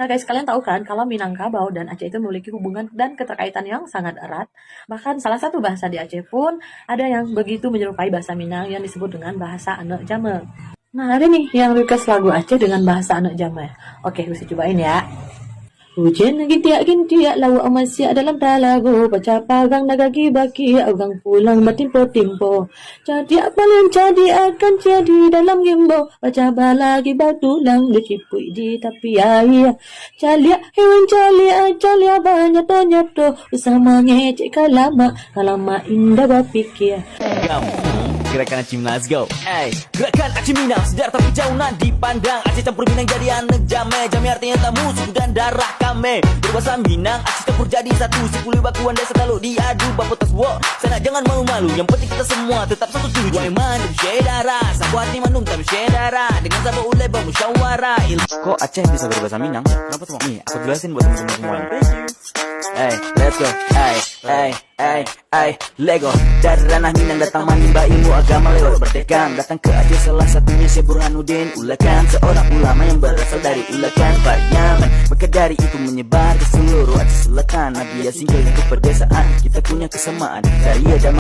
guys, kalian tahu kan kalau Minangkabau dan Aceh itu memiliki hubungan dan keterkaitan yang sangat erat. Bahkan salah satu bahasa di Aceh pun ada yang begitu menyerupai bahasa Minang yang disebut dengan bahasa Anek Jame. Nah, ada nih yang request lagu Aceh dengan bahasa Anek Jame. Oke, bisa cobain ya. Hujan gintiak lawa masih dalam talago, baca pagang nagagi baki agang pulang bertimpo-timpo. Jadi apa yang jadi akan jadi dalam gimbo, baca balagi batulang dicipui di tepi air. Calia hewan calia banyak to bersama ngecek kalama indah berpikir. Gerakan Aceh Minang, let's go. Gerakan Aceh Minang, sedar tapi jauh nak dipandang. Aceh campur Minang jadi anak jame. Jame artinya tamu, suku dan darah kami. Berbahasa Minang, Aceh campur jadi satu. Sepuluh bakuan desa kalau diadu bapak tas wo. Sana jangan malu-malu, yang penting kita semua tetap satu tujuan. Wai mandum syedara, sabu hati mandum tapi syedara. Dengan sabu ulai bermusyawarah. Kok Aceh bisa berbahasa Minang? Kenapa semua? Nih, aku jelasin buat teman-teman semua. Let's go. Lego. Dari ranah Minang datang menimba ilmu agama lewat bertekam. Datang ke Aceh salah satunya Syekh Burhanuddin Ulakan, seorang ulama yang berasal dari Ulakan Pariaman. Maka dari itu menyebar ke seluruh Aceh Selatan. Nabi Yasin ke pedesaan, kita punya kesamaan. Dari ada